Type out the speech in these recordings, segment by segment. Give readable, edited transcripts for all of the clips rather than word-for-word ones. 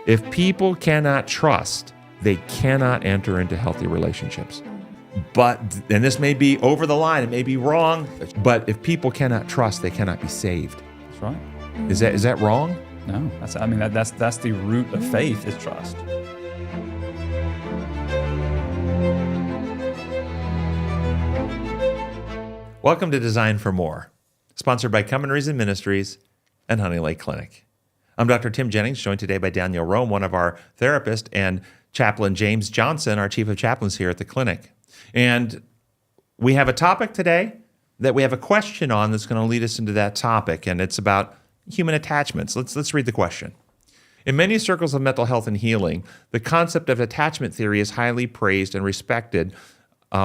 If people cannot trust, they cannot enter into healthy relationships. But, and this may be over the line, it may be wrong, but if people cannot trust, they cannot be saved. That's right. Is that wrong? No, that's the root of faith is trust. Welcome to Design for More, sponsored by Come and Reason Ministries and Honey Lake Clinic. I'm Dr. Tim Jennings, joined today by Daniel Rome, one of our therapists, and Chaplain James Johnson, our Chief of Chaplains here at the clinic. And we have a topic today that we have a question on that's going to lead us into that topic, and it's about human attachments. Let's read the question. In many circles of mental health and healing, the concept of attachment theory is highly praised and respected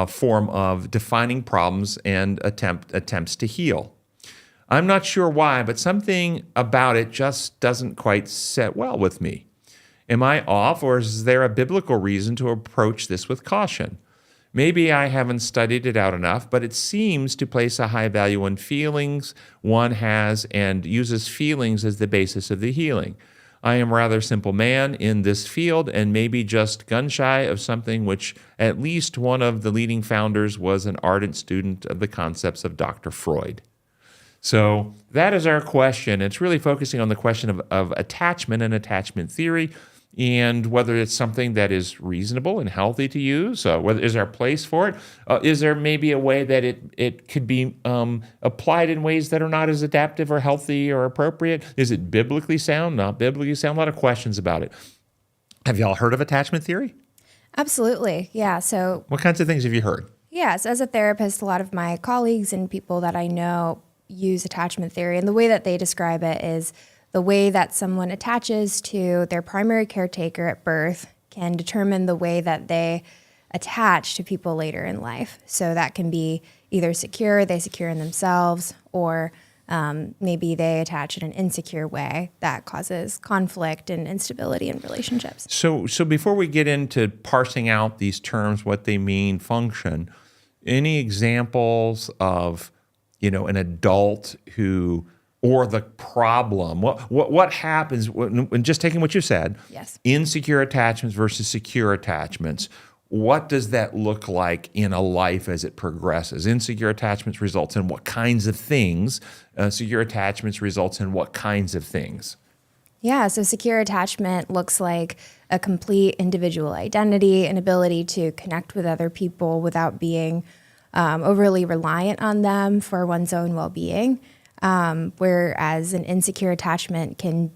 form of defining problems and attempts to heal. I'm not sure why, but something about it just doesn't quite set well with me. Am I off, or is there a biblical reason to approach this with caution? Maybe I haven't studied it out enough, but it seems to place a high value on feelings one has and uses feelings as the basis of the healing. I am a rather simple man in this field and maybe just gun-shy of something which at least one of the leading founders was an ardent student of the concepts of Dr. Freud. So that is our question. It's really focusing on the question of attachment and attachment theory, and whether it's something that is reasonable and healthy to use. Whether is there a place for it? Is there maybe a way that it could be applied in ways that are not as adaptive or healthy or appropriate? Is it biblically sound, not biblically sound? A lot of questions about it. Have y'all heard of attachment theory? Absolutely, yeah. So what kinds of things have you heard? Yes, as a therapist, a lot of my colleagues and people that I know use attachment theory, and the way that they describe it is the way that someone attaches to their primary caretaker at birth can determine the way that they attach to people later in life. So that can be either they secure in themselves, or maybe they attach in an insecure way that causes conflict and instability in relationships. So before we get into parsing out these terms, what they mean, function, any examples of, an adult who, or the problem, what happens when just taking what you said, yes, insecure attachments versus secure attachments, what does that look like in a life as it progresses? Insecure attachments results in what kinds of things? Secure attachments results in what kinds of things? Yeah, so secure attachment looks like a complete individual identity, an ability to connect with other people without being overly reliant on them for one's own well-being. Whereas an insecure attachment can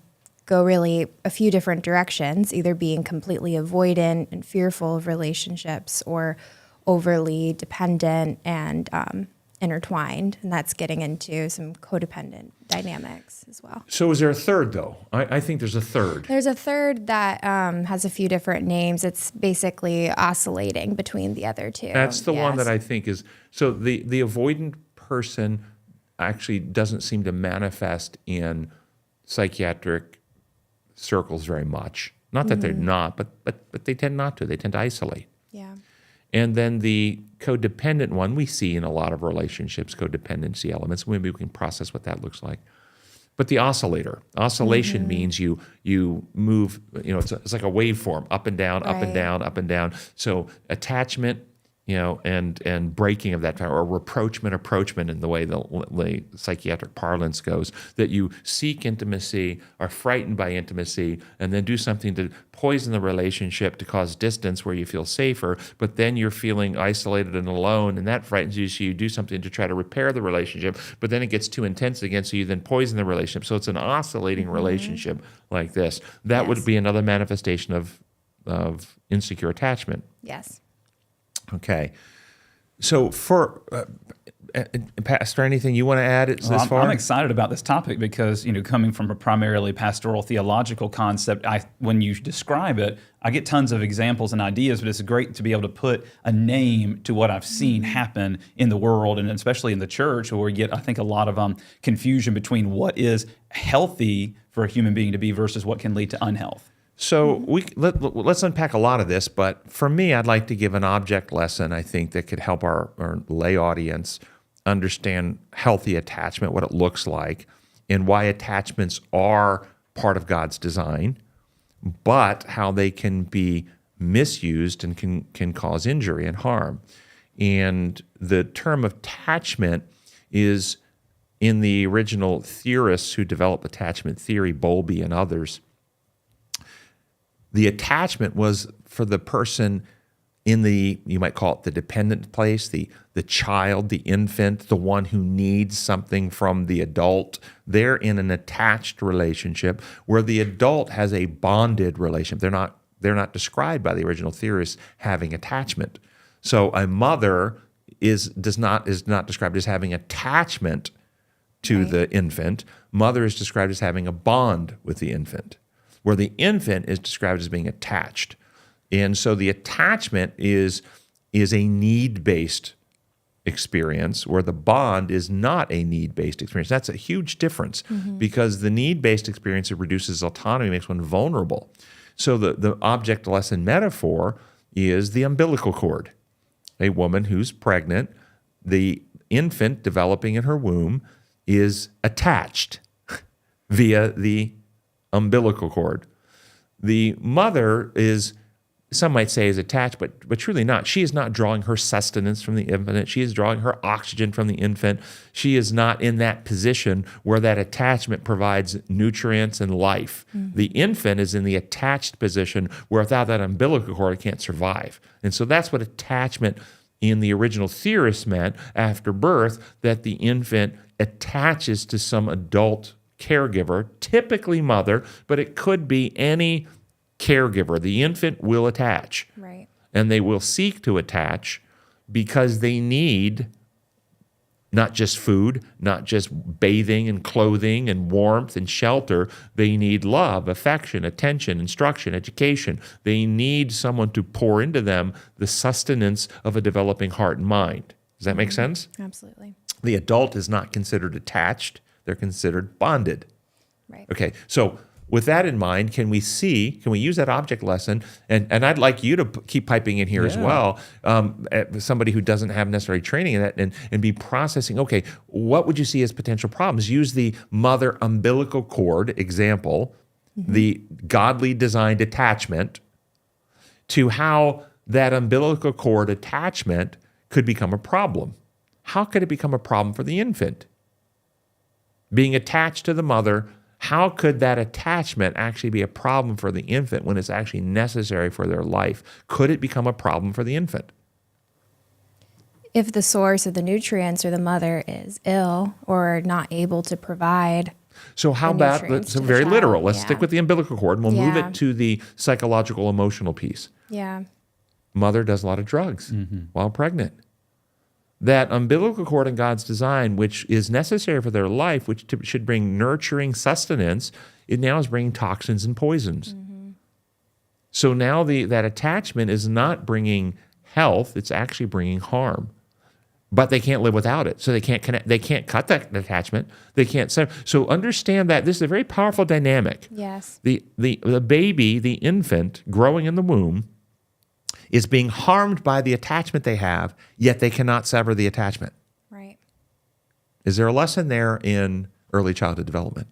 go really a few different directions, either being completely avoidant and fearful of relationships, or overly dependent and intertwined. And that's getting into some codependent dynamics as well. So is there a third, though? I think there's a third. There's a third that has a few different names. It's basically oscillating between the other two. That's the one that I think is, so the avoidant person actually doesn't seem to manifest in psychiatric circles very much. Not that they're not, but they tend not to. They tend to isolate. Yeah. And then the codependent one we see in a lot of relationships, codependency elements. Maybe we can process what that looks like. But the oscillation means you move, it's like a waveform, up and down, up and down, up and down. So attachment, and breaking of that, or approachment in the way the psychiatric parlance goes, that you seek intimacy, are frightened by intimacy, and then do something to poison the relationship to cause distance where you feel safer, but then you're feeling isolated and alone, and that frightens you, so you do something to try to repair the relationship, but then it gets too intense again, so you then poison the relationship. So it's an oscillating relationship like this. That would be another manifestation of insecure attachment. Yes. Okay. So for Pastor, anything you want to add this far? I'm excited about this topic because, coming from a primarily pastoral theological concept, when you describe it, I get tons of examples and ideas, but it's great to be able to put a name to what I've seen happen in the world, and especially in the church, where we get, I think, a lot of confusion between what is healthy for a human being to be versus what can lead to unhealth. So let's unpack a lot of this, but for me, I'd like to give an object lesson, I think, that could help our lay audience understand healthy attachment, what it looks like, and why attachments are part of God's design, but how they can be misused and can cause injury and harm. And the term attachment is, in the original theorists who developed attachment theory, Bowlby and others, the attachment was for the person in the, you might call it the dependent place, the child, the infant, the one who needs something from the adult. They're in an attached relationship where the adult has a bonded relationship. They're not described by the original theorists having attachment. So a mother is not described as having attachment to the infant. Mother is described as having a bond with the infant, where the infant is described as being attached. And so the attachment is a need-based experience, where the bond is not a need-based experience. That's a huge difference, because the need-based experience, it reduces autonomy, makes one vulnerable. So the object lesson metaphor is the umbilical cord. A woman who's pregnant, the infant developing in her womb is attached via the umbilical cord. The mother is, some might say, is attached, but truly not. She is not drawing her sustenance from the infant. She is drawing her oxygen from the infant. She is not in that position where that attachment provides nutrients and life. The infant is in the attached position where without that umbilical cord, it can't survive. And so that's what attachment in the original theorists meant after birth, that the infant attaches to some adult caregiver, typically mother, but it could be any caregiver. The infant will attach. Right. And they will seek to attach because they need not just food, not just bathing and clothing and warmth and shelter. They need love, affection, attention, instruction, education. They need someone to pour into them the sustenance of a developing heart and mind. Does that make sense? Absolutely. The adult is not considered attached. They're considered bonded. Right. Okay, so with that in mind, can we use that object lesson? And I'd like you to keep piping in here as well, somebody who doesn't have necessary training in that, and be processing, okay, what would you see as potential problems? Use the mother umbilical cord example, the godly designed attachment, to how that umbilical cord attachment could become a problem. How could it become a problem for the infant? Being attached to the mother, how could that attachment actually be a problem for the infant when it's actually necessary for their life? Could it become a problem for the infant? If the source of the nutrients or the mother is ill or not able to provide. So how about, so very literal, let's stick with the umbilical cord and we'll move it to the psychological, emotional piece. Yeah. Mother does a lot of drugs while pregnant. That umbilical cord in God's design, which is necessary for their life, which should bring nurturing sustenance, it now is bringing toxins and poisons. So now that attachment is not bringing health, it's actually bringing harm. But they can't live without it. So they can't connect, they can't cut that attachment. They can't so understand that this is a very powerful dynamic. Yes. The baby, the infant growing in the womb, is being harmed by the attachment they have, yet they cannot sever the attachment. Right. Is there a lesson there in early childhood development?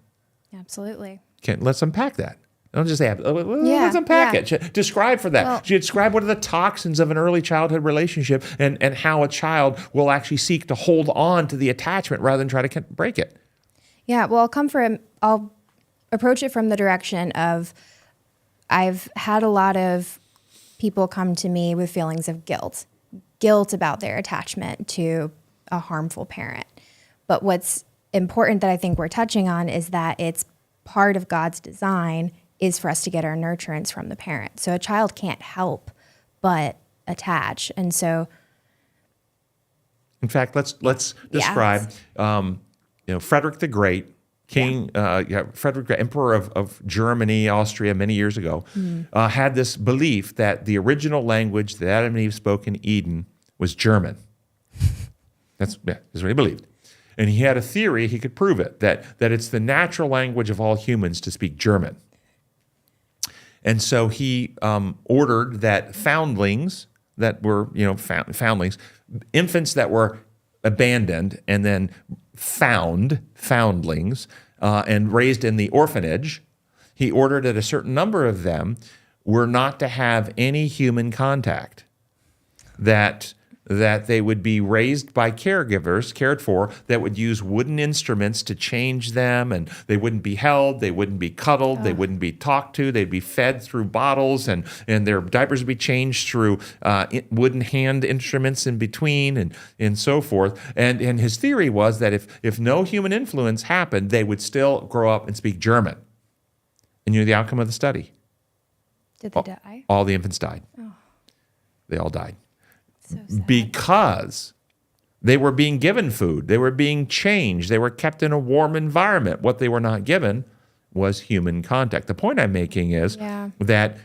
Absolutely. Let's unpack that. Don't just say, let's unpack it. Describe for that. Well, describe what are the toxins of an early childhood relationship and how a child will actually seek to hold on to the attachment rather than try to break it. Yeah, well, I'll approach it from the direction of, I've had a lot of people come to me with feelings of guilt about their attachment to a harmful parent. But what's important that I think we're touching on is that it's part of God's design is for us to get our nurturance from the parent. So a child can't help but attach. And so, in fact, let's describe, Frederick the Great, Frederick, Emperor of Germany, Austria, many years ago, had this belief that the original language that Adam and Eve spoke in Eden was German. That's what he believed. And he had a theory, he could prove it, that it's the natural language of all humans to speak German. And so he ordered that foundlings that were, foundlings, infants that were abandoned and then foundlings, and raised in the orphanage, he ordered that a certain number of them were not to have any human contact, that they would be raised by caregivers, cared for, that would use wooden instruments to change them, and they wouldn't be held, they wouldn't be cuddled, they wouldn't be talked to, they'd be fed through bottles, and their diapers would be changed through wooden hand instruments in between, and so forth. And his theory was that if no human influence happened, they would still grow up and speak German. And you know the outcome of the study? Did they die? All the infants died. Oh. They all died. So sad. Because they were being given food, they were being changed, they were kept in a warm environment. What they were not given was human contact. The point I'm making is that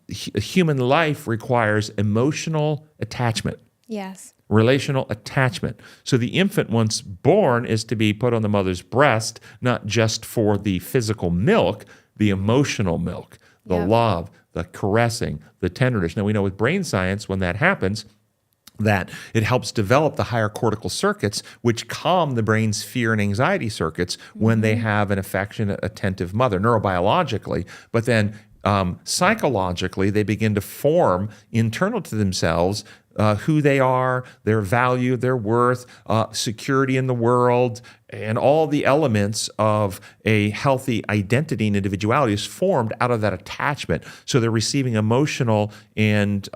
human life requires emotional attachment. Yes. Relational attachment. So the infant, once born, is to be put on the mother's breast, not just for the physical milk, the emotional milk, the love, the caressing, the tenderness. Now, we know with brain science, when that happens, that it helps develop the higher cortical circuits, which calm the brain's fear and anxiety circuits when they have an affectionate, attentive mother, neurobiologically. But then psychologically, they begin to form internal to themselves who they are, their value, their worth, security in the world, and all the elements of a healthy identity and individuality is formed out of that attachment. So they're receiving emotional and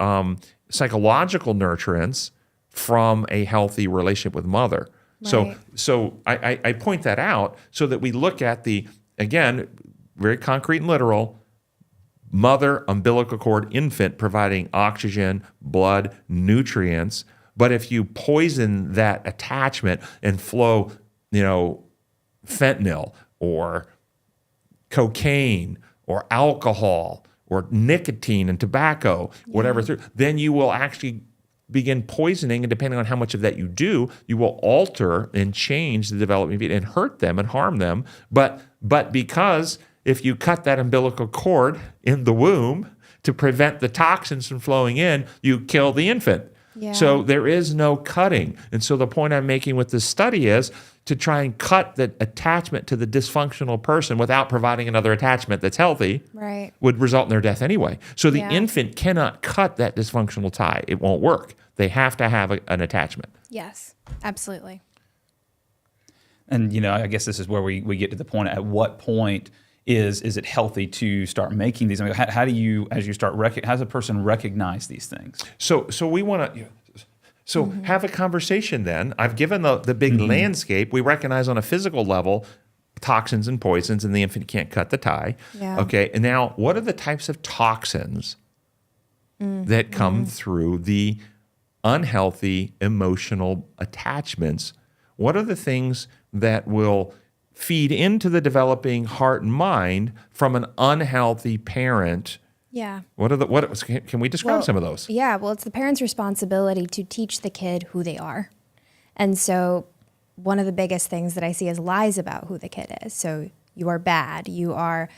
psychological nurturance from a healthy relationship with mother. Right. So I point that out so that we look at the, again, very concrete and literal, mother, umbilical cord, infant providing oxygen, blood, nutrients. But if you poison that attachment and flow, fentanyl or cocaine or alcohol or nicotine and tobacco, whatever, then you will actually begin poisoning, and depending on how much of that you do, you will alter and change the development and hurt them and harm them. But because if you cut that umbilical cord in the womb to prevent the toxins from flowing in, you kill the infant. Yeah. So there is no cutting. And so the point I'm making with this study is to try and cut the attachment to the dysfunctional person without providing another attachment that's healthy would result in their death anyway. So the infant cannot cut that dysfunctional tie. It won't work. They have to have an attachment. Yes, absolutely. And, I guess this is where we get to the point, at what point is it healthy to start making these? I mean, how do you, as you start, how does a person recognize these things? So we want to, have a conversation then. I've given the big landscape. We recognize on a physical level toxins and poisons, and the infant can't cut the tie. Yeah. Okay, and now what are the types of toxins that come through the unhealthy emotional attachments? What are the things that will feed into the developing heart and mind from an unhealthy parent? Yeah. Can we describe some of those? Yeah, well, it's the parent's responsibility to teach the kid who they are. And so one of the biggest things that I see is lies about who the kid is. So you are bad. You are,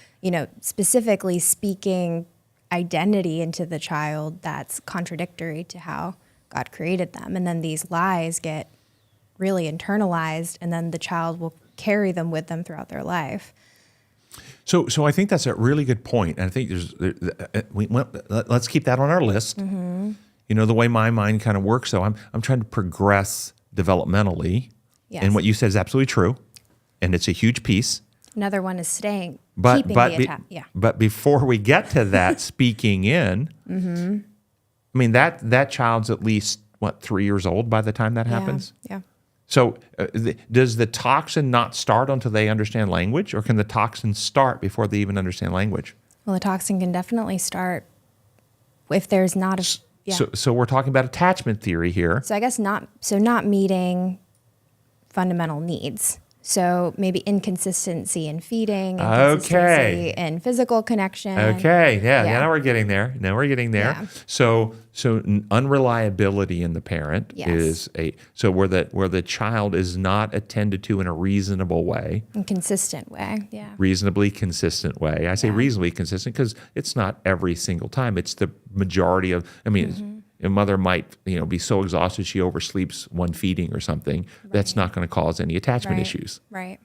specifically speaking identity into the child that's contradictory to how God created them. And then these lies get really internalized, and then the child will carry them with them throughout their life. So I think that's a really good point. And I think let's keep that on our list. The way my mind kind of works, though, I'm trying to progress developmentally. Yes. And what you said is absolutely true. And it's a huge piece. Another one is keeping But before we get to that speaking in, I mean, that child's at least, 3 years old by the time that happens? Yeah. So does the toxin not start until they understand language, or can the toxin start before they even understand language? Well, the toxin can definitely start if there's not a... Yeah. So we're talking about attachment theory here. So I guess not meeting fundamental needs. So maybe inconsistency in feeding, inconsistency in physical connection. Okay, yeah. Now we're getting there. Yeah. So unreliability in the parent is where the child is not attended to in a reasonable way. Consistent way, yeah. Reasonably consistent way. I say reasonably consistent because it's not every single time. It's the majority of, a mother might, be so exhausted she oversleeps one feeding or something. Right. That's not going to cause any attachment issues. Right.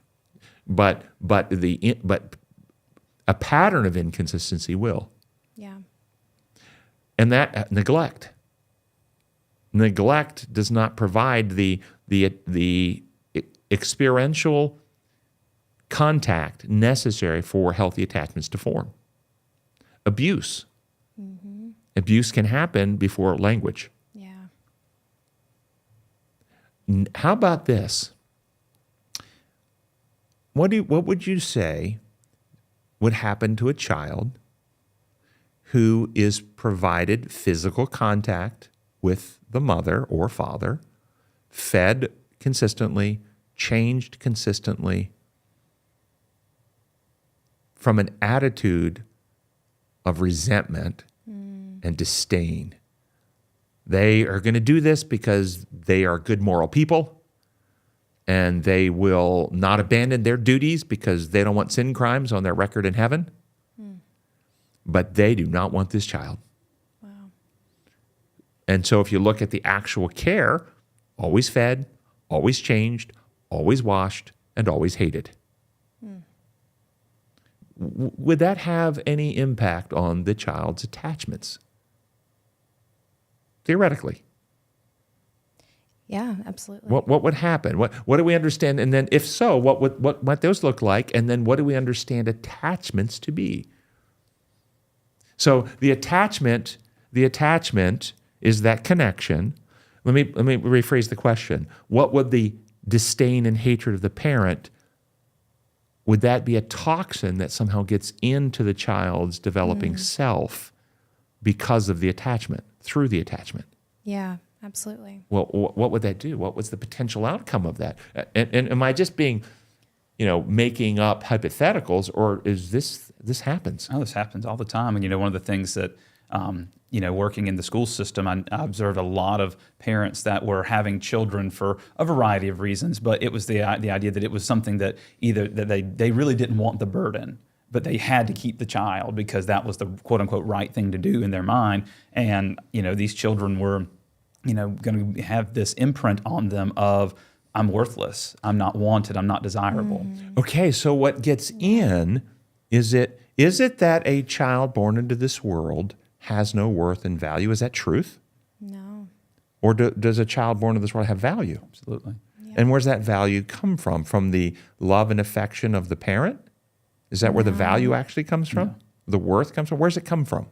But A pattern of inconsistency will. Yeah. And that neglect. Neglect does not provide the experiential contact necessary for healthy attachments to form. Abuse. Abuse can happen before language. Yeah. How about this? What would you say would happen to a child who is provided physical contact with the mother or father, fed consistently, changed consistently, from an attitude of resentment and disdain? They are going to do this because they are good moral people, and they will not abandon their duties because they don't want sin crimes on their record in heaven. But they do not want this child. Wow. And so if you look at the actual care, always fed, always changed, always washed, and always hated. Would that have any impact on the child's attachments? Theoretically. Yeah, absolutely. What would happen? What do we understand? And then if so, what might those look like? And then what do we understand attachments to be? So the attachment is that connection. Let me rephrase the question. What would the disdain and hatred of the parent, would that be a toxin that somehow gets into the child's developing self because of the attachment, through the attachment? Yeah, absolutely. Well, what would that do? What was the potential outcome of that? And am I just being, making up hypotheticals, or is this happens? Oh, this happens all the time. And, one of the things that, working in the school system, I observed a lot of parents that were having children for a variety of reasons, but it was the idea that it was something that either that they really didn't want the burden, but they had to keep the child because that was the quote unquote right thing to do in their mind. And, these children were, going to have this imprint on them of, I'm worthless, I'm not wanted, I'm not desirable. Okay, so what gets in, is it that a child born into this world has no worth and value? Is that truth? No. Or does a child born into this world have value? Absolutely. Yeah. And where's that value come from? From the love and affection of the parent? Is that where the value actually comes from? No. The worth comes from? Where's it come from?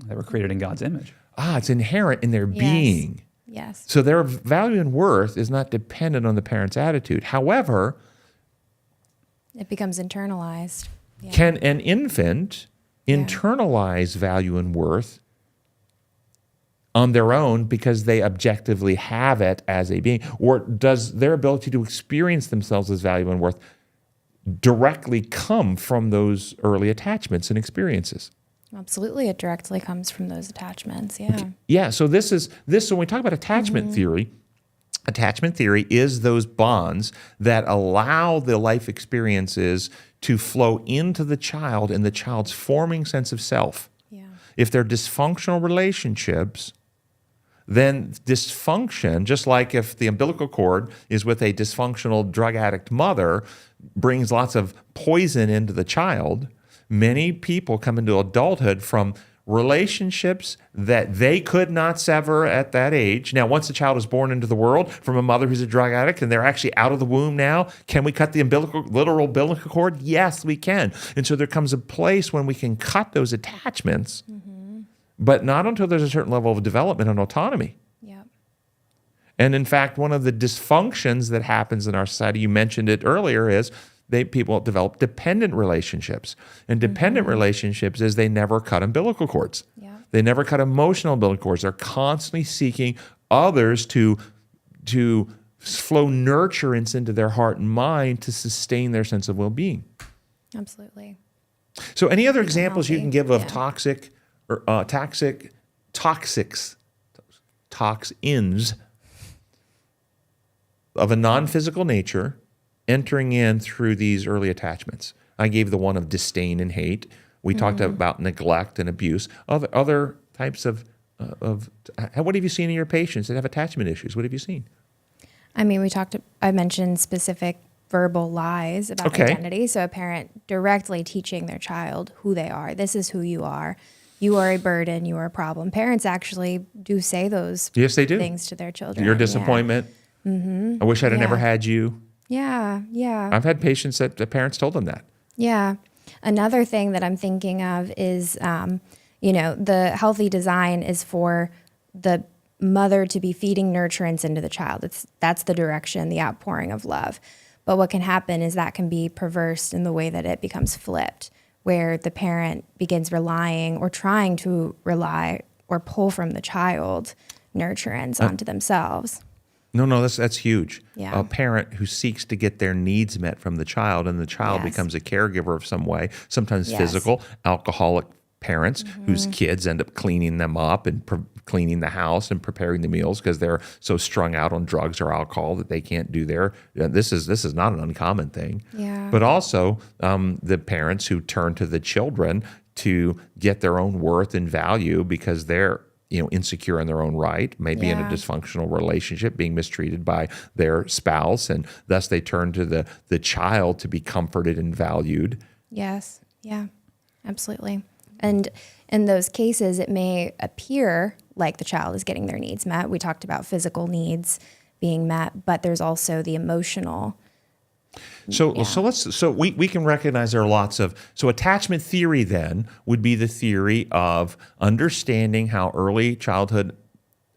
They were created in God's image. It's inherent in their Yes. being. Yes. So their value and worth is not dependent on the parent's attitude. However, It becomes internalized. Yeah. can an infant Yeah. internalize value and worth on their own because they objectively have it as a being? Or does their ability to experience themselves as value and worth directly come from those early attachments and experiences? Absolutely. It directly comes from those attachments. Yeah. Yeah, so this when we talk about attachment theory is those bonds that allow the life experiences to flow into the child and the child's forming sense of self. Yeah. If they're dysfunctional relationships, then dysfunction, just like if the umbilical cord is with a dysfunctional drug addict mother, brings lots of poison into the child. Many people come into adulthood from relationships that they could not sever at that age. Now, once the child is born into the world from a mother who's a drug addict and they're actually out of the womb now, can we cut the literal umbilical cord? Yes, we can. And so there comes a place when we can cut those attachments, but not until there's a certain level of development and autonomy. Yep. And in fact, one of the dysfunctions that happens in our society, you mentioned it earlier, is people develop dependent relationships. And dependent relationships is they never cut umbilical cords. Yeah. They never cut emotional umbilical cords. They're constantly seeking others to flow nurturance into their heart and mind to sustain their sense of well-being. Absolutely. So any other examples you healthy. can give of Yeah. toxins of a non-physical nature entering in through these early attachments? I gave the one of disdain and hate. We talked about neglect and abuse. Other types of what have you seen in your patients that have attachment issues? What have you seen? I mean, I mentioned specific verbal lies about Okay. identity. So a parent directly teaching their child who they are. This is who you are. You are a burden. You are a problem. Parents actually do say those Yes, they do. things to their children. Your Yeah. disappointment. I wish I'd have never Yeah. had you. Yeah. Yeah. I've had patients that the parents told them that. Yeah. Another thing that I'm thinking of is, the healthy design is for the mother to be feeding nurturance into the child. That's the direction, the outpouring of love. But what can happen is that can be perverse in the way that it becomes flipped, where the parent begins relying or trying to rely or pull from the child nurturance onto themselves. No, that's huge. Yeah. A parent who seeks to get their needs met from the child, and the child Yes. becomes a caregiver of some way, sometimes Yes. physical, alcoholic parents whose kids end up cleaning them up and cleaning the house and preparing the meals because they're so strung out on drugs or alcohol that they can't do their. This is not an uncommon thing. Yeah. But also the parents who turn to the children to get their own worth and value because they're insecure in their own right, maybe in a Yeah. dysfunctional relationship, being mistreated by their spouse, and thus they turn to the child to be comforted and valued. Yes. Yeah, absolutely. And in those cases, it may appear like the child is getting their needs met. We talked about physical needs being met, but there's also the emotional. So we can recognize there are lots of attachment theory then would be the theory of understanding how early childhood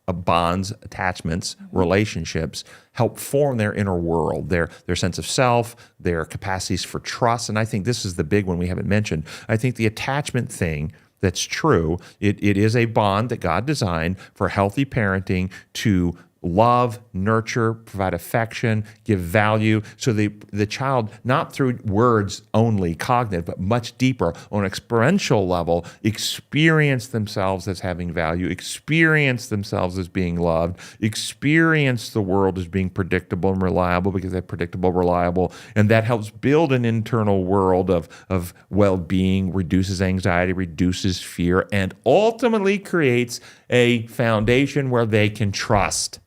bonds, attachments, relationships help form their inner world, their sense of self, their capacities for trust. And I think this is the big one we haven't mentioned. I think the attachment thing that's true, it is a bond that God designed for healthy parenting to love, nurture, provide affection, give value. So the child, not through words only, cognitive, but much deeper on an experiential level, experience themselves as having value, experience themselves as being loved, experience the world as being predictable and reliable because they're predictable, reliable, and that helps build an internal world of well-being, reduces anxiety, reduces fear, and ultimately creates a foundation where they can trust.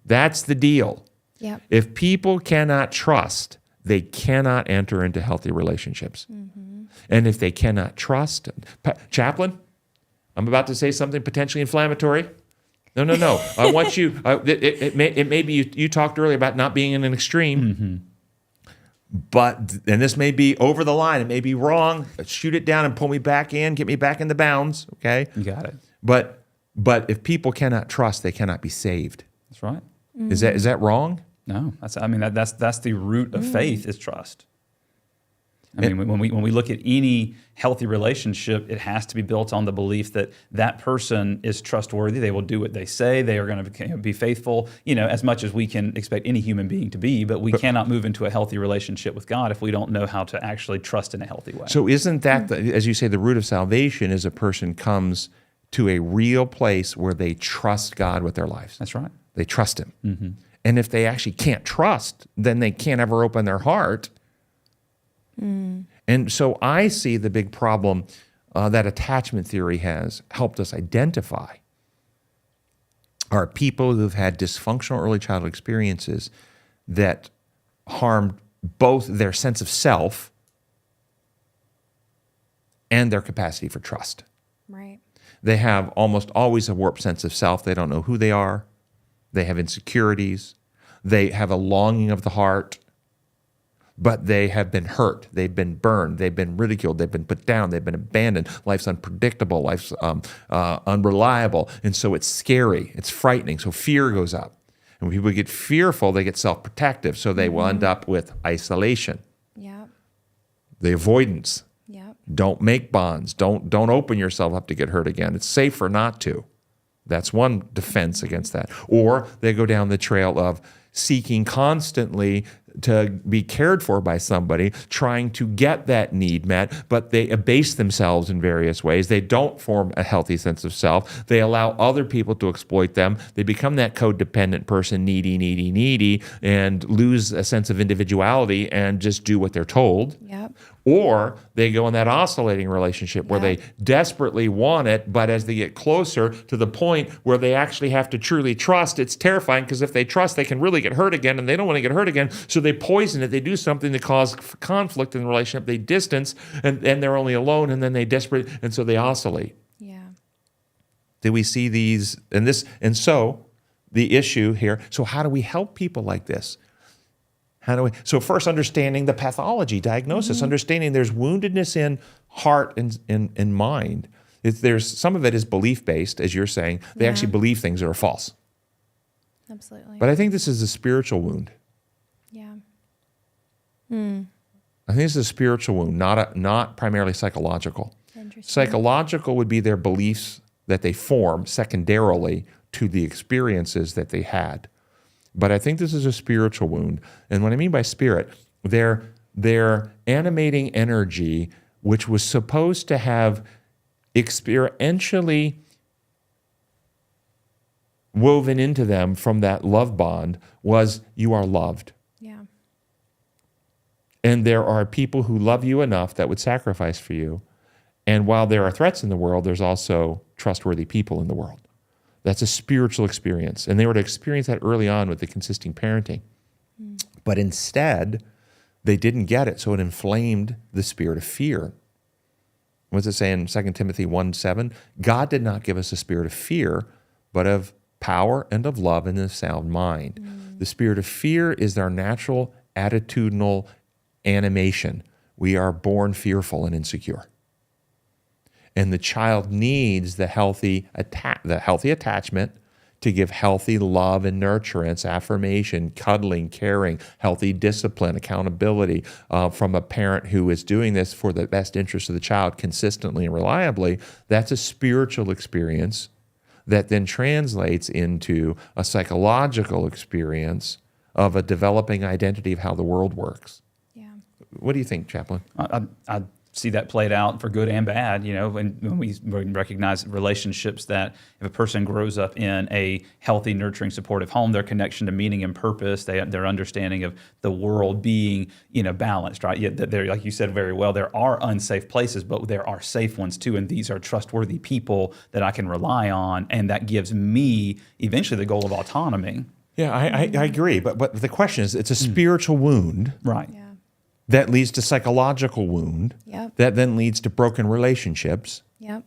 That's the deal. Yep. If people cannot trust, they cannot enter into healthy relationships. Mm-hmm. And if they cannot trust, Chaplain, I'm about to say something potentially inflammatory. No. I want you. It may be you talked earlier about not being in an extreme, and this may be over the line. It may be wrong. Shoot it down and pull me back in. Get me back in the bounds. Okay. You got it. But if people cannot trust, they cannot be saved. That's right. Is that wrong? No, that's the root of faith is trust. I mean, when we look at any healthy relationship, it has to be built on the belief that that person is trustworthy. They will do what they say. They are going to be faithful, as much as we can expect any human being to be. But we cannot move into a healthy relationship with God if we don't know how to actually trust in a healthy way. So isn't that, as you say, the root of salvation is a person comes to a real place where they trust God with their lives. That's right. They trust Him. Mm-hmm. And if they actually can't trust, then they can't ever open their heart. And so I see the big problem that attachment theory has helped us identify are people who've had dysfunctional early childhood experiences that harmed both their sense of self and their capacity for trust. Right. They have almost always a warped sense of self. They don't know who they are. They have insecurities. They have a longing of the heart, but they have been hurt. They've been burned. They've been ridiculed. They've been put down. They've been abandoned. Life's unpredictable. Life's unreliable. And so it's scary. It's frightening. So fear goes up. And when people get fearful, they get self-protective. So they will end up with isolation, Yep. the avoidance. Yep. Don't make bonds. Don't open yourself up to get hurt again. It's safer not to. That's one defense against that. Or they go down the trail of seeking constantly to be cared for by somebody, trying to get that need met, but they abase themselves in various ways. They don't form a healthy sense of self. They allow other people to exploit them. They become that codependent person, needy, and lose a sense of individuality and just do what they're told. Yep. Or they go in that oscillating relationship where they desperately want it, but as they get closer to the point where they actually have to truly trust, it's terrifying because if they trust, they can really they get hurt again, and they don't want to get hurt again, so they poison it. They do something to cause conflict in the relationship. They distance, and they're only alone, and then they desperate, and so they oscillate. Yeah. Do we see these, and so the issue here, so how do we help people like this? So first, understanding the pathology, diagnosis, understanding there's woundedness in heart and mind. There's some of it is belief-based, as you're saying. They actually believe things that are false. Absolutely. But I think this is a spiritual wound. Yeah. I think this is a spiritual wound, not primarily psychological. Interesting. Psychological would be their beliefs that they form secondarily to the experiences that they had. But I think this is a spiritual wound. And what I mean by spirit, their animating energy, which was supposed to have experientially woven into them from that love bond, was you are loved. Yeah. And there are people who love you enough that would sacrifice for you. And while there are threats in the world, there's also trustworthy people in the world. That's a spiritual experience. And they were to experience that early on with the consistent parenting. But instead, they didn't get it, so it inflamed the spirit of fear. What does it say in 2 Timothy 1:7? God did not give us a spirit of fear, but of power and of love and a sound mind. The spirit of fear is our natural attitudinal animation. We are born fearful and insecure. And the child needs the healthy attachment to give healthy love and nurturance, affirmation, cuddling, caring, healthy discipline, accountability from a parent who is doing this for the best interest of the child consistently and reliably. That's a spiritual experience that then translates into a psychological experience of a developing identity of how the world works. Yeah. What do you think, Chaplain? I see that played out for good and bad, when we recognize relationships, that if a person grows up in a healthy, nurturing, supportive home, their connection to meaning and purpose, their understanding of the world being, balanced, right? Yet there, like you said very well, there are unsafe places, but there are safe ones too, and these are trustworthy people that I can rely on, and that gives me eventually the goal of autonomy. Yeah, I agree, but the question is, it's a spiritual wound. Right. Yeah. That leads to psychological wound. Yep. That then leads to broken relationships. Yep.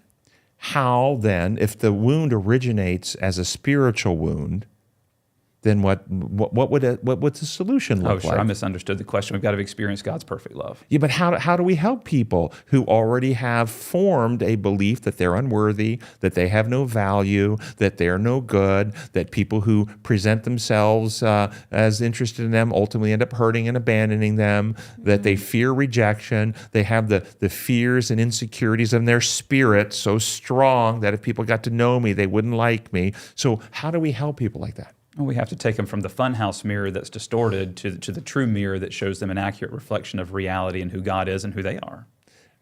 How then, if the wound originates as a spiritual wound, then what would the solution look like? Oh, sure. I misunderstood the question. We've got to experience God's perfect love. Yeah, but how do we help people who already have formed a belief that they're unworthy, that they have no value, that they're no good, that people who present themselves as interested in them ultimately end up hurting and abandoning them, that they fear rejection, they have the fears and insecurities of their spirit so strong that if people got to know me, they wouldn't like me. So how do we help people like that? Well, we have to take them from the funhouse mirror that's distorted to the true mirror that shows them an accurate reflection of reality and who God is and who they are.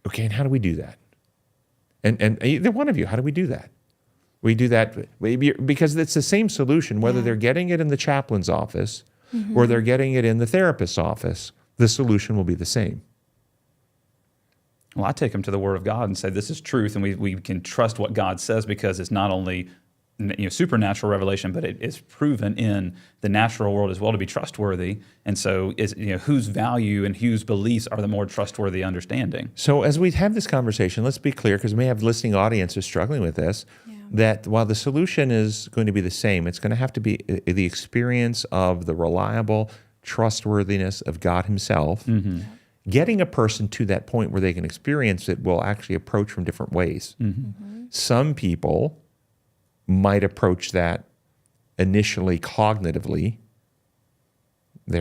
Okay, and how do we do that? And either one of you, how do we do that? We do that because it's the same solution, whether they're getting it in the chaplain's office or they're getting it in the therapist's office, the solution will be the same. Well, I take them to the Word of God and say this is truth, and we can trust what God says because it's not only supernatural revelation, but it is proven in the natural world as well to be trustworthy. And so, whose value and whose beliefs are the more trustworthy understanding? So, as we have this conversation, let's be clear, because we may have listening audiences struggling with this. That while the solution is going to be the same, it's going to have to be the experience of the reliable trustworthiness of God Himself. Getting a person to that point where they can experience it will actually approach from different ways. Some people might approach that initially cognitively. They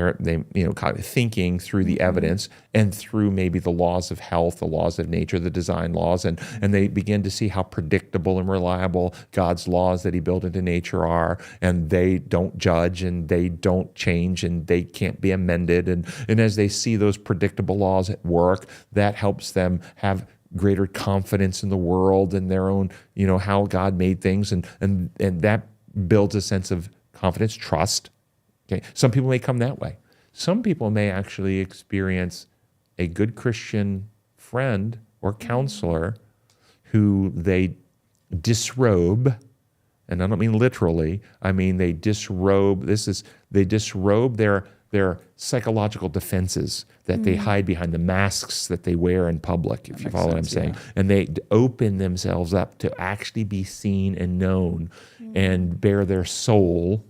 kind of thinking through the evidence and through maybe the laws of health, the laws of nature, the design laws, and they begin to see how predictable and reliable God's laws that He built into nature are, and they don't judge and they don't change and they can't be amended. And as they see those predictable laws at work, that helps them have greater confidence in the world and their own, how God made things, and that builds a sense of confidence, trust. Okay, some people may come that way. Some people may actually experience a good Christian friend or counselor who they disrobe and I don't mean literally, I mean they disrobe, they disrobe their psychological defenses that they hide behind the masks that they wear in public, if you follow what I'm saying. And they open themselves up to actually be seen and known and bare their soul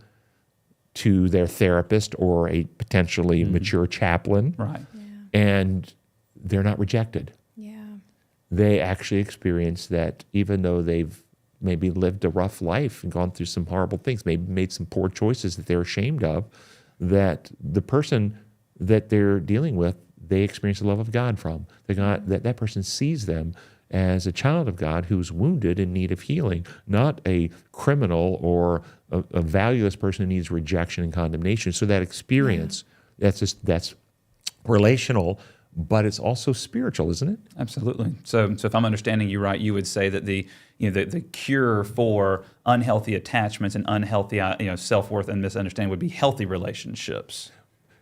to their therapist or a potentially mature chaplain. Right. And they're not rejected. Yeah. They actually experience that even though they've maybe lived a rough life and gone through some horrible things, maybe made some poor choices that they're ashamed of, that the person that they're dealing with, they experience the love of God from. That person sees them as a child of God who's wounded in need of healing, not a criminal or a valueless person who needs rejection and condemnation. So that experience, that's relational, but it's also spiritual, isn't it? Absolutely. So if I'm understanding you right, you would say that the cure for unhealthy attachments and unhealthy self-worth and misunderstanding would be healthy relationships.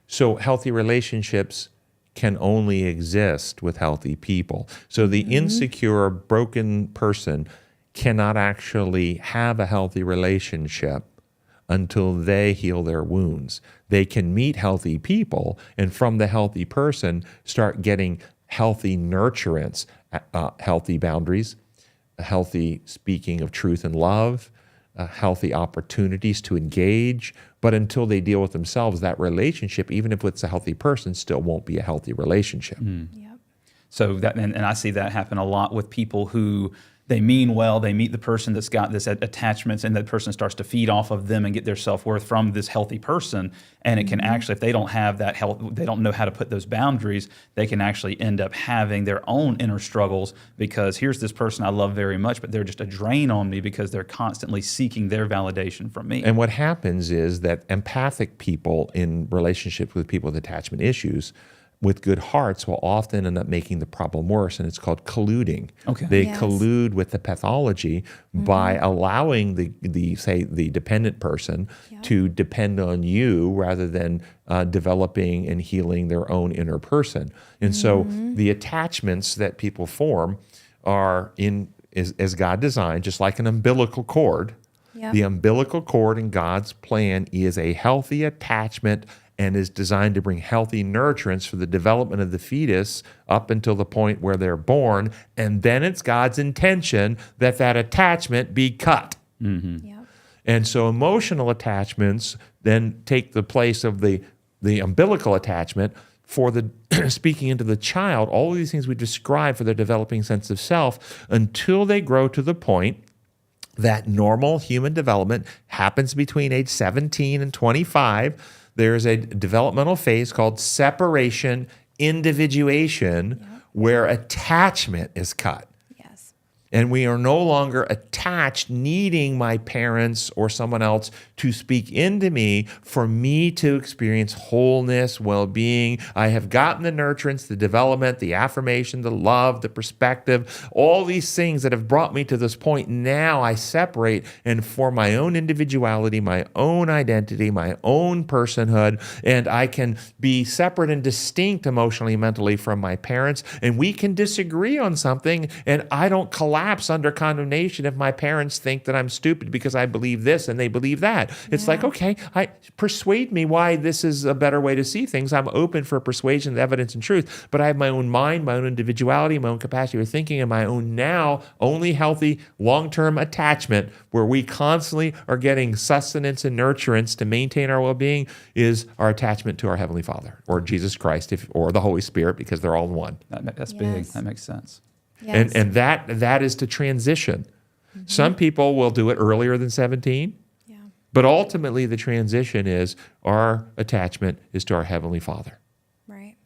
So healthy relationships can only exist with healthy people. So the insecure, broken person cannot actually have a healthy relationship until they heal their wounds. They can meet healthy people, and from the healthy person, start getting healthy nurturance, healthy boundaries, a healthy speaking of truth and love, healthy opportunities to engage. But until they deal with themselves, that relationship, even if it's a healthy person, still won't be a healthy relationship. Yep. So that, and I see that happen a lot with people who they mean well, they meet the person that's got this attachments, and that person starts to feed off of them and get their self-worth from this healthy person. And it can actually, if they don't have that health, they don't know how to put those boundaries, they can actually end up having their own inner struggles, because here's this person I love very much, but they're just a drain on me because they're constantly seeking their validation from me. And what happens is that empathic people in relationships with people with attachment issues with good hearts will often end up making the problem worse, and it's called colluding. Okay. They Yes. collude with the pathology by allowing the dependent person to depend on you rather than developing and healing their own inner person. And so the attachments that people form are as God designed, just like an umbilical cord. Yep. The umbilical cord in God's plan is a healthy attachment and is designed to bring healthy nurturance for the development of the fetus up until the point where they're born. And then it's God's intention that that attachment be cut. Yep. And so emotional attachments then take the place of the umbilical attachment for the speaking into the child, all of these things we describe for their developing sense of self, until they grow to the point that normal human development happens between age 17 and 25. There's a developmental phase called separation, individuation, where attachment is cut. Yes. And we are no longer attached, needing my parents or someone else to speak into me for me to experience wholeness, well-being. I have gotten the nurturance, the development, the affirmation, the love, the perspective, all these things that have brought me to this point. Now I separate and form my own individuality, my own identity, my own personhood, and I can be separate and distinct emotionally, mentally from my parents. And we can disagree on something, and I don't collapse under condemnation if my parents think that I'm stupid because I believe this and they believe that. It's like, okay, persuade me why this is a better way to see things. I'm open for persuasion, evidence, and truth, but I have my own mind, my own individuality, my own capacity for thinking, and my own now only healthy long-term attachment where we constantly are getting sustenance and nurturance to maintain our well-being is our attachment to our Heavenly Father or Jesus Christ or the Holy Spirit, because they're all in one. That's big. Yes. That makes sense. Yes. And that is to transition. Some people will do it earlier than 17, but ultimately the transition is our attachment is to our Heavenly Father. Right.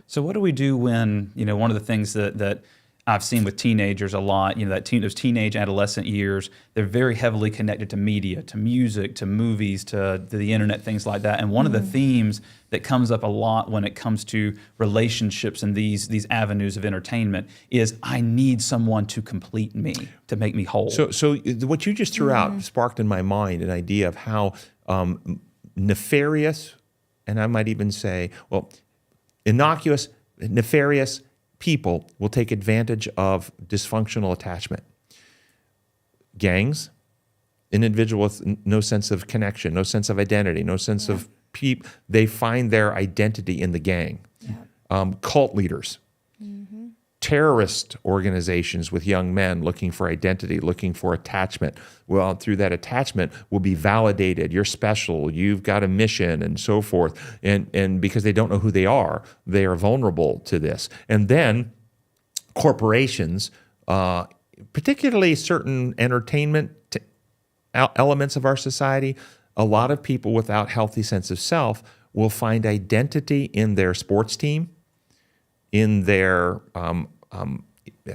So what do we do when, one of the things that I've seen with teenagers a lot, those teenage adolescent years, they're very heavily connected to media, to music, to movies, to the internet, things like that. And one of the themes that comes up a lot when it comes to relationships and these avenues of entertainment is I need someone to complete me, to make me whole. So what you just threw out sparked in my mind an idea of how nefarious, and I might even say, innocuous, nefarious people will take advantage of dysfunctional attachment. Gangs, an individual with no sense of connection, no sense of identity, no sense of they find their identity in the gang. Cult leaders, terrorist organizations with young men looking for identity, looking for attachment. Well, through that attachment will be validated. You're special. You've got a mission and so forth. And because they don't know who they are vulnerable to this. And then corporations, particularly certain entertainment elements of our society, a lot of people without healthy sense of self will find identity in their sports team, in their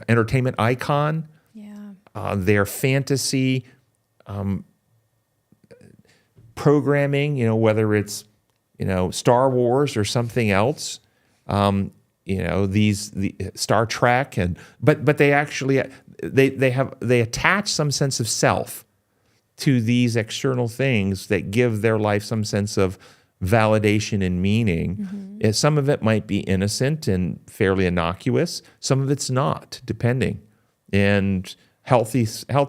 entertainment icon, their fantasy programming, whether it's, Star Wars or something else, the Star Trek, but they actually, they attach some sense of self to these external things that give their life some sense of validation and meaning. Some of it might be innocent and fairly innocuous. Some of it's not, depending. And healthy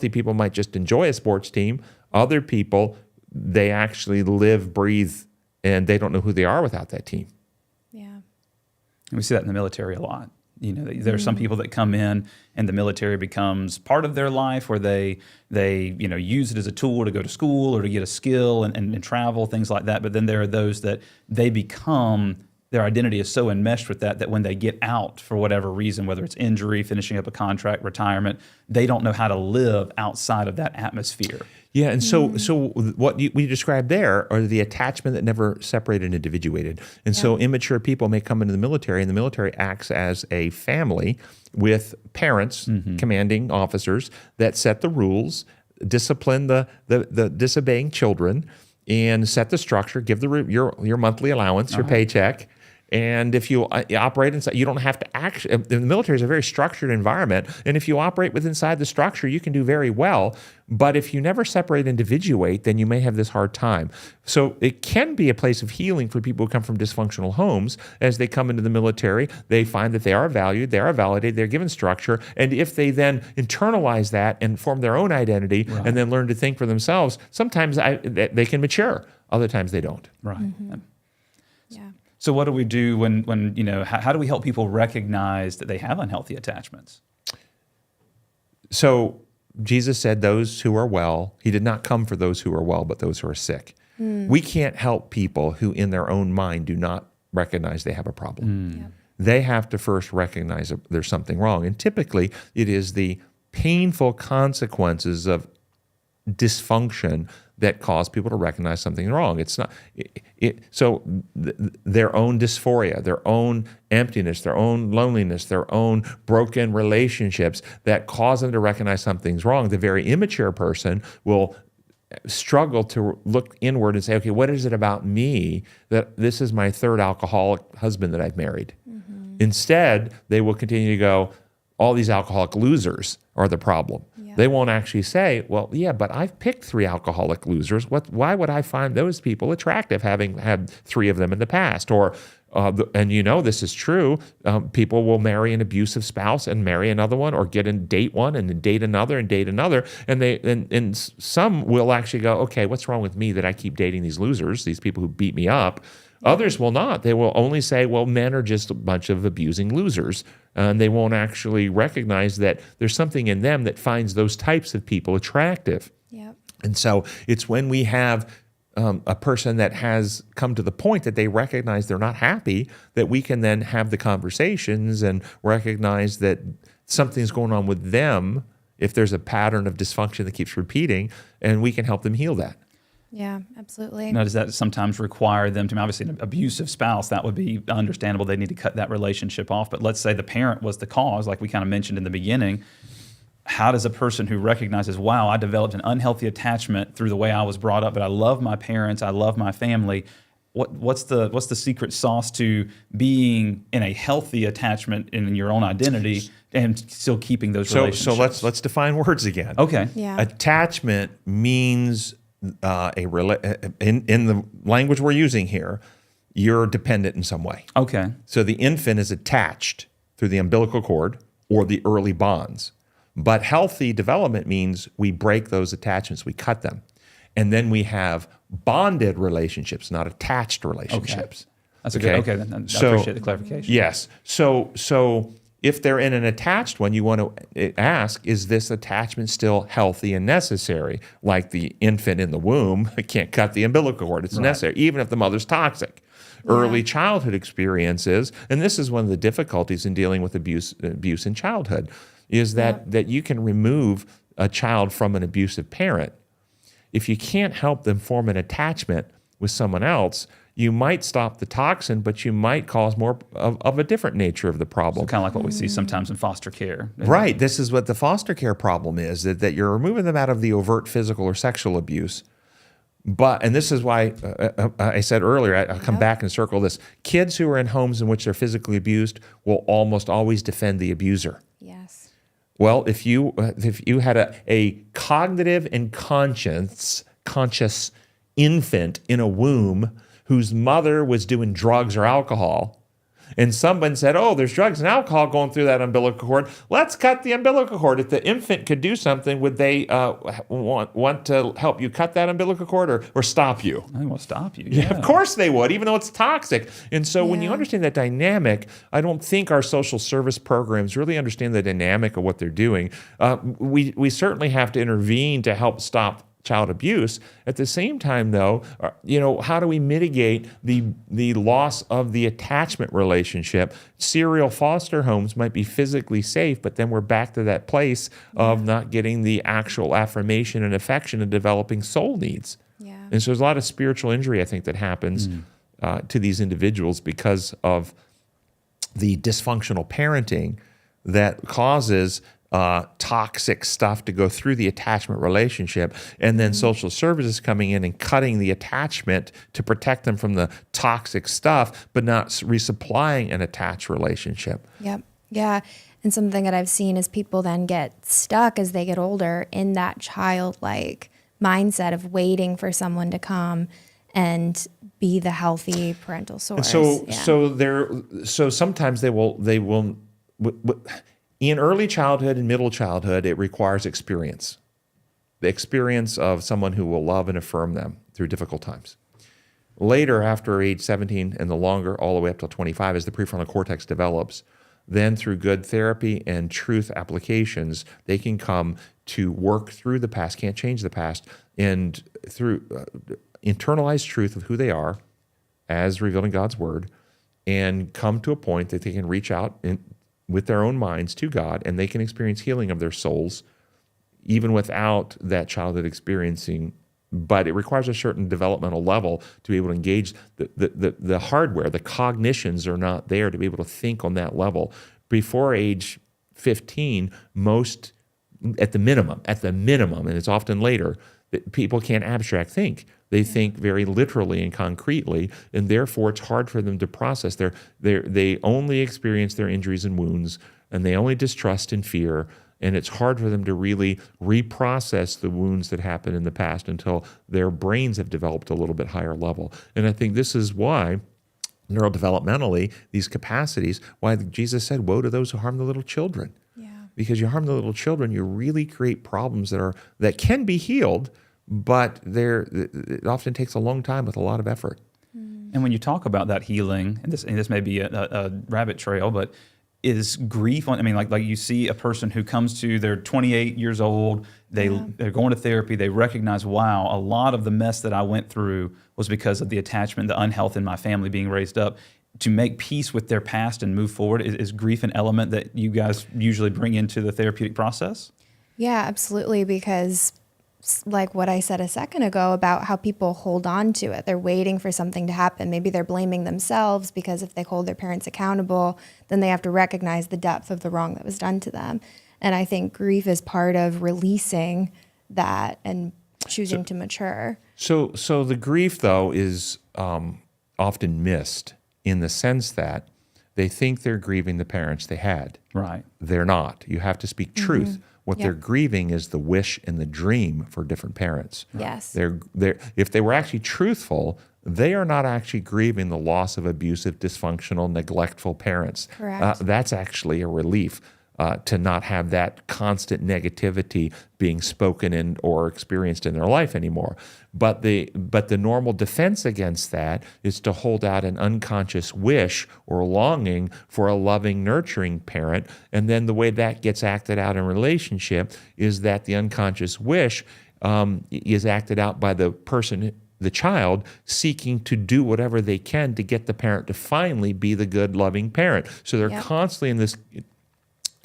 people might just enjoy a sports team. Other people, they actually live, breathe, and they don't know who they are without that team. Yeah. We see that in the military a lot. There are some people that come in and the military becomes part of their life, where they use it as a tool to go to school or to get a skill and travel, things like that. But then there are those that they become, their identity is so enmeshed with that when they get out for whatever reason, whether it's injury, finishing up a contract, retirement, they don't know how to live outside of that atmosphere. Yeah, and so what we described there are the attachment that never separated and individuated. And so immature people may come into the military, and the military acts as a family with parents, commanding officers that set the rules, discipline the disobeying children, and set the structure, give your monthly allowance, your paycheck. And if you operate inside, you don't have to actually, the military is a very structured environment. And if you operate inside the structure, you can do very well. But if you never separate and individuate, then you may have this hard time. So it can be a place of healing for people who come from dysfunctional homes. As they come into the military, they find that they are valued, they are validated, they're given structure. And if they then internalize that and form their own identity and then learn to think for themselves, sometimes they can mature. Other times they don't. Right. Yeah. So what do we do when how do we help people recognize that they have unhealthy attachments? So Jesus said those who are well, he did not come for those who are well, but those who are sick. We can't help people who in their own mind do not recognize they have a problem. Yep. They have to first recognize that there's something wrong. And typically it is the painful consequences of dysfunction that cause people to recognize something wrong. It's not their own dysphoria, their own emptiness, their own loneliness, their own broken relationships that cause them to recognize something's wrong. The very immature person will struggle to look inward and say, okay, what is it about me that this is my third alcoholic husband that I've married? Instead, they will continue to go, all these alcoholic losers are the problem. They won't actually say, well, yeah, but I've picked 3 alcoholic losers. Why would I find those people attractive, having had 3 of them in the past? Or, and this is true, people will marry an abusive spouse and marry another one, or date one and then date another and date another. And some will actually go, okay, what's wrong with me that I keep dating these losers, these people who beat me up? Others will not. They will only say, well, men are just a bunch of abusing losers. And they won't actually recognize that there's something in them that finds those types of people attractive. Yep. And so it's when we have a person that has come to the point that they recognize they're not happy that we can then have the conversations and recognize that something's going on with them if there's a pattern of dysfunction that keeps repeating, and we can help them heal that. Yeah, absolutely. Now, does that sometimes require them to, obviously an abusive spouse, that would be understandable. They need to cut that relationship off. But let's say the parent was the cause, like we kind of mentioned in the beginning. How does a person who recognizes, wow, I developed an unhealthy attachment through the way I was brought up, but I love my parents, I love my family, what's the secret sauce to being in a healthy attachment in your own identity and still keeping those relationships? So let's define words again. Okay. Yeah. Attachment means in the language we're using here, you're dependent in some way. Okay. So the infant is attached through the umbilical cord or the early bonds. But healthy development means we break those attachments, we cut them. And then we have bonded relationships, not attached relationships. That's okay. Then I appreciate the clarification. Yes. So if they're in an attached one, you want to ask, is this attachment still healthy and necessary? Like the infant in the womb can't cut the umbilical cord. It's necessary, even if the mother's toxic. Early childhood experiences, and this is one of the difficulties in dealing with abuse in childhood, is that you can remove a child from an abusive parent. If you can't help them form an attachment with someone else, you might stop the toxin, but you might cause more of a different nature of the problem. So kind of like what we see sometimes in foster care. Right. This is what the foster care problem is, that you're removing them out of the overt physical or sexual abuse. And this is why I said earlier, I'll come back and circle this. Kids who are in homes in which they're physically abused will almost always defend the abuser. Yes. Well, if you had a cognitive and conscious infant in a womb whose mother was doing drugs or alcohol, and someone said, oh, there's drugs and alcohol going through that umbilical cord, let's cut the umbilical cord. If the infant could do something, would they want to help you cut that umbilical cord or stop you? They will stop you. Yeah, of course they would, even though it's toxic. And so when you understand that dynamic, I don't think our social service programs really understand the dynamic of what they're doing. We certainly have to intervene to help stop child abuse. At the same time, though, how do we mitigate the loss of the attachment relationship? Serial foster homes might be physically safe, but then we're back to that place of not getting the actual affirmation and affection and developing soul needs. Yeah. And so there's a lot of spiritual injury, I think, that happens to these individuals because of the dysfunctional parenting that causes toxic stuff to go through the attachment relationship, and then social services coming in and cutting the attachment to protect them from the toxic stuff, but not resupplying an attached relationship. Yep. Yeah. And something that I've seen is people then get stuck as they get older in that childlike mindset of waiting for someone to come and be the healthy parental source. So sometimes they will. In early childhood and middle childhood, it requires experience. The experience of someone who will love and affirm them through difficult times. Later, after age 17 and the longer, all the way up to 25, as the prefrontal cortex develops, then through good therapy and truth applications, they can come to work through the past, can't change the past, and through internalized truth of who they are as revealed in God's word, and come to a point that they can reach out with their own minds to God, and they can experience healing of their souls even without that childhood experiencing. But it requires a certain developmental level to be able to engage the hardware. The cognitions are not there to be able to think on that level. Before age 15, most, at the minimum, and it's often later, that people can't abstract think. They think very literally and concretely, and therefore it's hard for them to process. They only experience their injuries and wounds, and they only distrust and fear, and it's hard for them to really reprocess the wounds that happened in the past until their brains have developed a little bit higher level. And I think this is why, neurodevelopmentally, these capacities, why Jesus said, woe to those who harm the little children. Yeah. Because you harm the little children, you really create problems that can be healed, but it often takes a long time with a lot of effort. And when you talk about that healing, and this may be a rabbit trail, but is grief like you see a person who comes to, they're 28 years old, they're going to therapy, they recognize, wow, a lot of the mess that I went through was because of the attachment, the unhealth in my family being raised up. To make peace with their past and move forward, is grief an element that you guys usually bring into the therapeutic process? Yeah, absolutely, because like what I said a second ago about how people hold on to it. They're waiting for something to happen. Maybe they're blaming themselves because if they hold their parents accountable, then they have to recognize the depth of the wrong that was done to them. And I think grief is part of releasing that and choosing to mature. So the grief, though, is often missed in the sense that they think they're grieving the parents they had. Right. They're not. You have to speak truth. What they're grieving is the wish and the dream for different parents. Yes. If they were actually truthful, they are not actually grieving the loss of abusive, dysfunctional, neglectful parents. Correct. That's actually a relief. to not have that constant negativity being spoken in or experienced in their life anymore. But the normal defense against that is to hold out an unconscious wish or longing for a loving, nurturing parent. And then the way that gets acted out in relationship is that the unconscious wish is acted out by the person, the child, seeking to do whatever they can to get the parent to finally be the good, loving parent. So they're constantly in this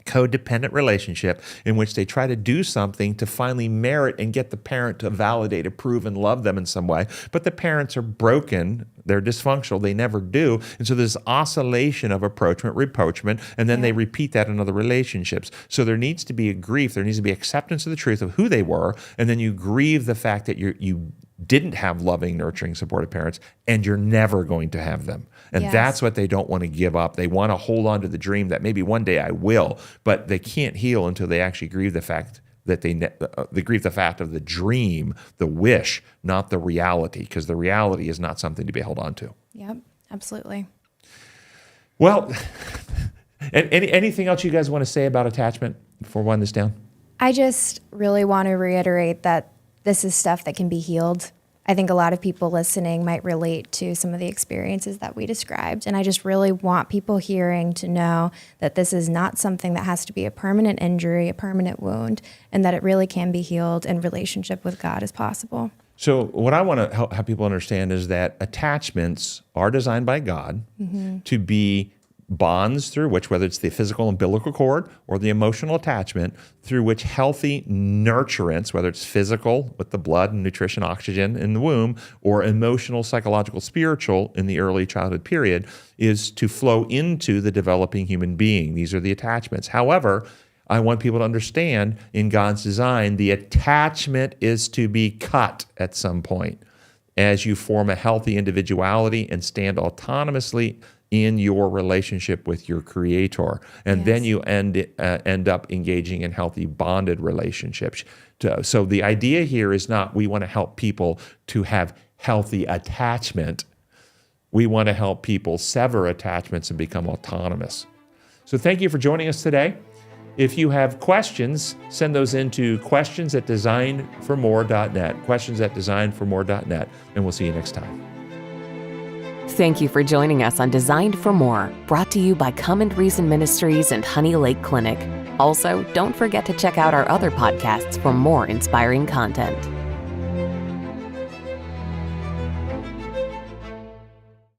codependent relationship in which they try to do something to finally merit and get the parent to validate, approve, and love them in some way. But the parents are broken. They're dysfunctional. They never do. And so there's oscillation of approachment, rapprochement, and then they repeat that in other relationships. So there needs to be a grief. There needs to be acceptance of the truth of who they were, and then you grieve the fact that you didn't have loving, nurturing, supportive parents, and you're never going to have them. And that's what they don't want to give up. They want to hold on to the dream that maybe one day I will, but they can't heal until they actually grieve the fact that they grieve the fact of the dream, the wish, not the reality, because the reality is not something to be held on to. Yep, absolutely. Well, anything else you guys want to say about attachment before we wind this down? I just really want to reiterate that this is stuff that can be healed. I think a lot of people listening might relate to some of the experiences that we described. And I just really want people hearing to know that this is not something that has to be a permanent injury, a permanent wound, and that it really can be healed and relationship with God is possible. So what I want to have people understand is that attachments are designed by God to be bonds through which, whether it's the physical umbilical cord or the emotional attachment, through which healthy nurturance, whether it's physical with the blood and nutrition, oxygen in the womb, or emotional, psychological, spiritual in the early childhood period, is to flow into the developing human being. These are the attachments. However, I want people to understand in God's design, the attachment is to be cut at some point as you form a healthy individuality and stand autonomously in your relationship with your Creator. And then you end up engaging in healthy bonded relationships. So the idea here is not we want to help people to have healthy attachment. We want to help people sever attachments and become autonomous. So thank you for joining us today. If you have questions, send those into questions@designformore.net, questions@designformore.net, and we'll see you next time. Thank you for joining us on Designed for More, brought to you by Come and Reason Ministries and Honey Lake Clinic. Also, don't forget to check out our other podcasts for more inspiring content.